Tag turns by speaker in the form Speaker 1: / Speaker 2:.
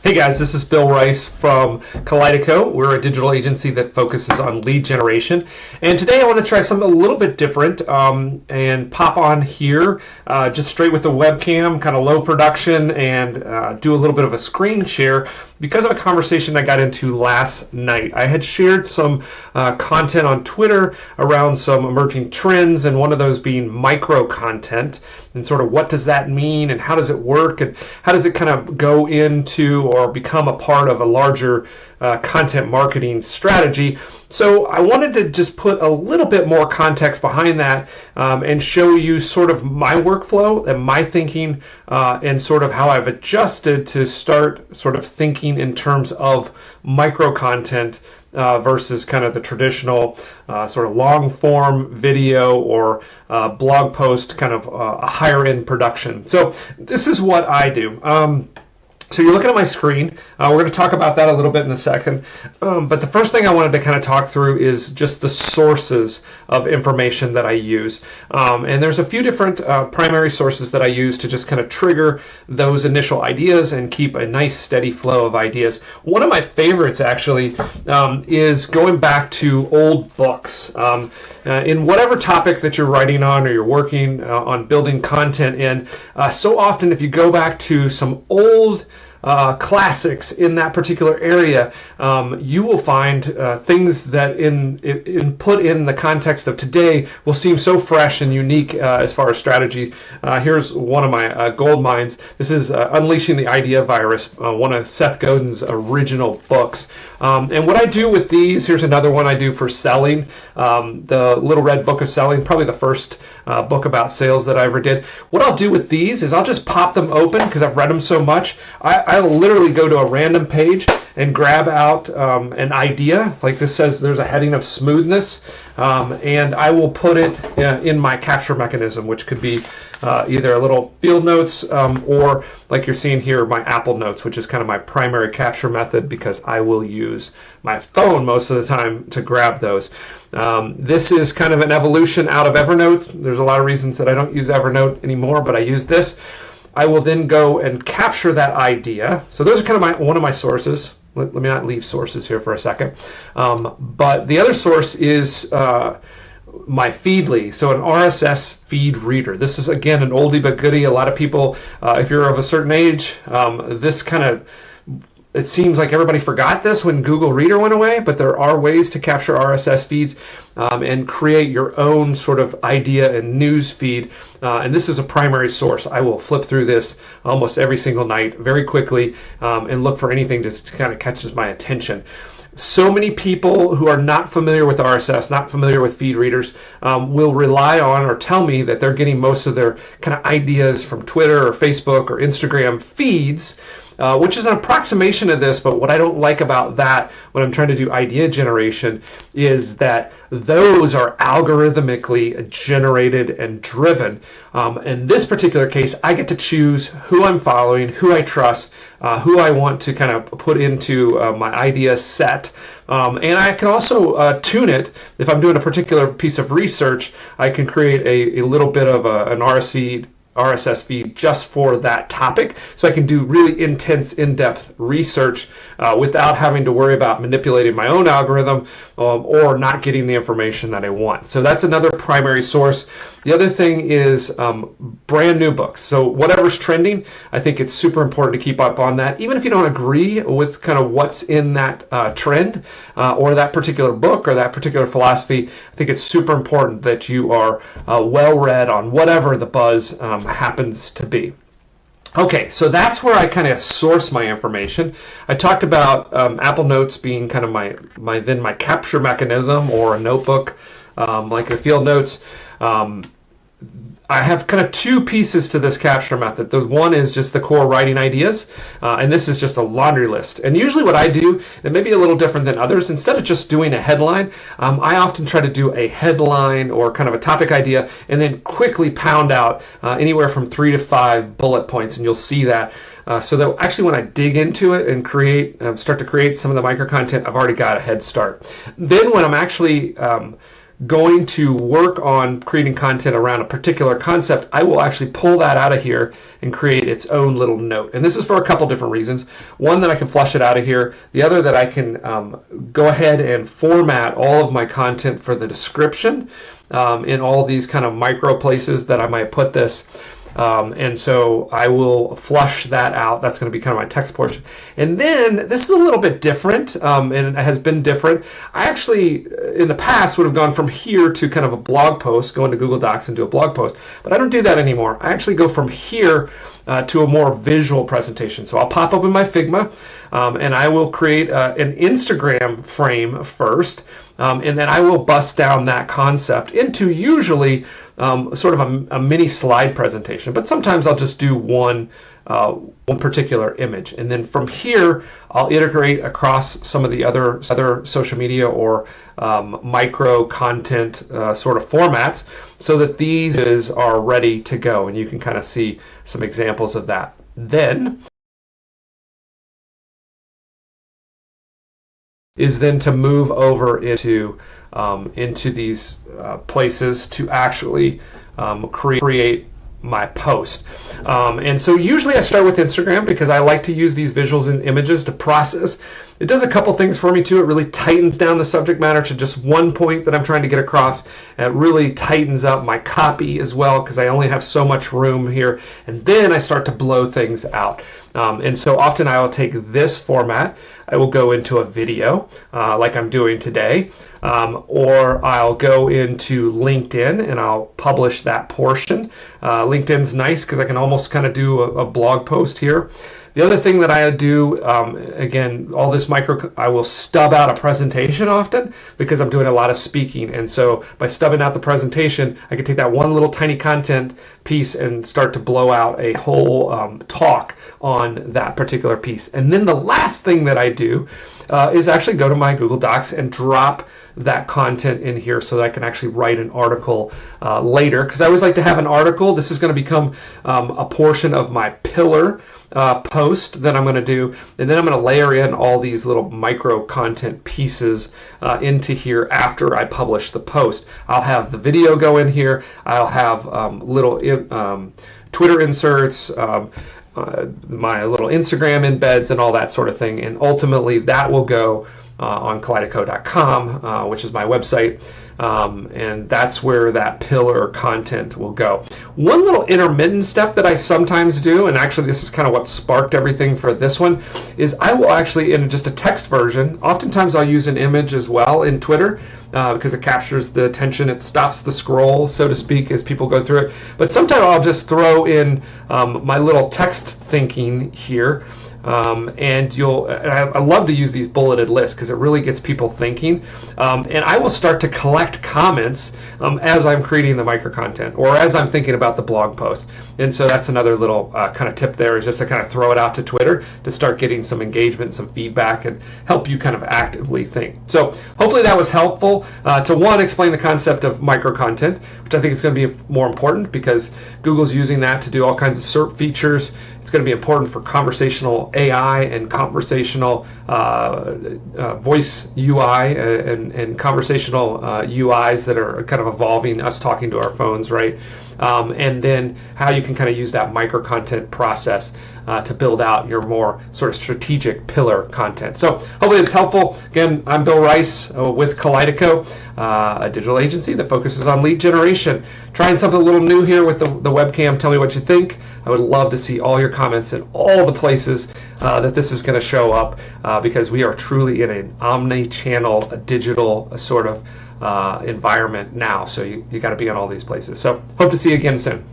Speaker 1: Hey guys, this is Bill Rice from Kaleidico. We're a digital agency that focuses on lead generation. And today I want to try something a little bit different and pop on here just straight with the webcam, kind of low production, and do a little bit of a screen share because of a conversation I got into last night. I had shared some content on Twitter around some emerging trends, and one of those being micro content, and sort of what does that mean and how does it work and how does it kind of go into or become a part of a larger content marketing strategy. So I wanted to just put a little bit more context behind that and show you sort of my workflow and my thinking and sort of how I've adjusted to start sort of thinking in terms of micro content versus kind of the traditional sort of long form video or blog post kind of a higher end production. So this is what I do. So you're looking at my screen. We're going to talk about that a little bit in a second. But the first thing I wanted to kind of talk through is just the sources of information that I use. And there's a few different primary sources that I use to just kind of trigger those initial ideas and keep a nice steady flow of ideas. One of my favorites actually is going back to old books. In whatever topic that you're writing on or you're working on building content in, so often if you go back to some old classics in that particular area, you will find things that put in the context of today will seem so fresh and unique as far as strategy. Here's one of my gold mines. This is Unleashing the Idea Virus, one of Seth Godin's original books. And what I do with these, here's another one I do for selling, the Little Red Book of Selling, probably the first book about sales that I ever did. What I'll do with these is I'll just pop them open because I've read them so much. I'll literally go to a random page and grab out an idea. Like this says there's a heading of smoothness, and I will put it in my capture mechanism, which could be either a little field notes or like you're seeing here, my Apple Notes, which is kind of my primary capture method because I will use my phone most of the time to grab those. This is kind of an evolution out of Evernote. There's a lot of reasons that I don't use Evernote anymore, but I use this. I will then go and capture that idea. So those are kind of one of my sources. Let me not leave sources here for a second. But the other source is my Feedly, so an RSS feed reader. This is, again, an oldie but goodie. A lot of people, if you're of a certain age, this kind of, it seems like everybody forgot this when Google Reader went away, but there are ways to capture RSS feeds and create your own sort of idea and news feed. And this is a primary source. I will flip through this almost every single night very quickly and look for anything that kind of catches my attention. So many people who are not familiar with RSS, not familiar with feed readers, will rely on or tell me that they're getting most of their kind of ideas from Twitter or Facebook or Instagram feeds, which is an approximation of this, but what I don't like about that when I'm trying to do idea generation is that those are algorithmically generated and driven. In this particular case, I get to choose who I'm following, who I trust, who I want to kind of put into my idea set. And I can also tune it. If I'm doing a particular piece of research, I can create a little bit of an RSS feed just for that topic, so I can do really intense, in-depth research without having to worry about manipulating my own algorithm or not getting the information that I want. So that's another primary source. The other thing is brand new books. So whatever's trending, I think it's super important to keep up on that. Even if you don't agree with kind of what's in that trend or that particular book or that particular philosophy, I think it's super important that you are well-read on whatever the buzz happens to be. Okay, so that's where I kind of source my information. I talked about Apple Notes being kind of my capture mechanism, or a notebook like a field notes. I have kind of two pieces to this capture method. The one is just the core writing ideas, and this is just a laundry list. And usually what I do, it may be a little different than others, instead of just doing a headline, I often try to do a headline or kind of a topic idea and then quickly pound out anywhere from 3 to 5 bullet points, and you'll see that. So that actually when I dig into it and start to create some of the micro content, I've already got a head start. Then when I'm actually going to work on creating content around a particular concept, I will actually pull that out of here and create its own little note. And this is for a couple different reasons. One, that I can flush it out of here. The other, that I can go ahead and format all of my content for the description in all these kind of micro places that I might put this. And so I will flush that out. That's going to be kind of my text portion. And then this is a little bit different, and it has been different. I actually, in the past, would have gone from here to kind of a blog post, go into Google Docs and do a blog post. But I don't do that anymore. I actually go from here to a more visual presentation. So I'll pop up in my Figma, and I will create an Instagram frame first, and then I will bust down that concept into usually sort of a mini slide presentation. But sometimes I'll just do one particular image, and then from here I'll integrate across some of the other social media or micro content sort of formats, so that these are ready to go, and you can kind of see some examples of that. Then to move over into these places to actually create my post. And so usually I start with Instagram because I like to use these visuals and images to process. It does a couple things for me too. It really tightens down the subject matter to just one point that I'm trying to get across. It really tightens up my copy as well, because I only have so much room here. And then I start to blow things out. And so often I will take this format, I will go into a video like I'm doing today, or I'll go into LinkedIn and I'll publish that portion. LinkedIn's nice because I can almost kind of do a blog post here. The other thing that I do, again, all this I will stub out a presentation often because I'm doing a lot of speaking. And so by stubbing out the presentation, I can take that one little tiny content piece and start to blow out a whole talk on that particular piece. And then the last thing that I do is actually go to my Google Docs and drop that content in here so that I can actually write an article later. Because I always like to have an article. This is going to become a portion of my pillar post that I'm going to do, and then I'm going to layer in all these little micro content pieces into here after I publish the post. I'll have the video go in here. I'll have little Twitter inserts, my little Instagram embeds, and all that sort of thing. And ultimately, that will go on Kaleidico.com, which is my website, and that's where that pillar content will go. One little intermittent step that I sometimes do, and actually this is kind of what sparked everything for this one, is I will actually, in just a text version, oftentimes I'll use an image as well in Twitter, because it captures the attention, it stops the scroll, so to speak, as people go through it. But sometimes I'll just throw in my little text thinking here. And I love to use these bulleted lists because it really gets people thinking. And I will start to collect comments as I'm creating the micro content or as I'm thinking about the blog post. And so that's another little kind of tip there, is just to kind of throw it out to Twitter to start getting some engagement, some feedback, and help you kind of actively think. So hopefully that was helpful to, one, explain the concept of micro content, which I think is going to be more important because Google's using that to do all kinds of SERP features. It's going to be important for conversational AI and conversational voice UI and conversational UIs that are kind of evolving, us talking to our phones, right? And then how you can kind of use that micro content process to build out your more sort of strategic pillar content. So hopefully it's helpful. Again, I'm Bill Rice with Kaleidico, a digital agency that focuses on lead generation. Trying something a little new here with the webcam. Tell me what you think. I would love to see all your comments in all the places that this is going to show up, because we are truly in an omni-channel digital sort of environment now. So you got to be on all these places. So hope to see you again soon.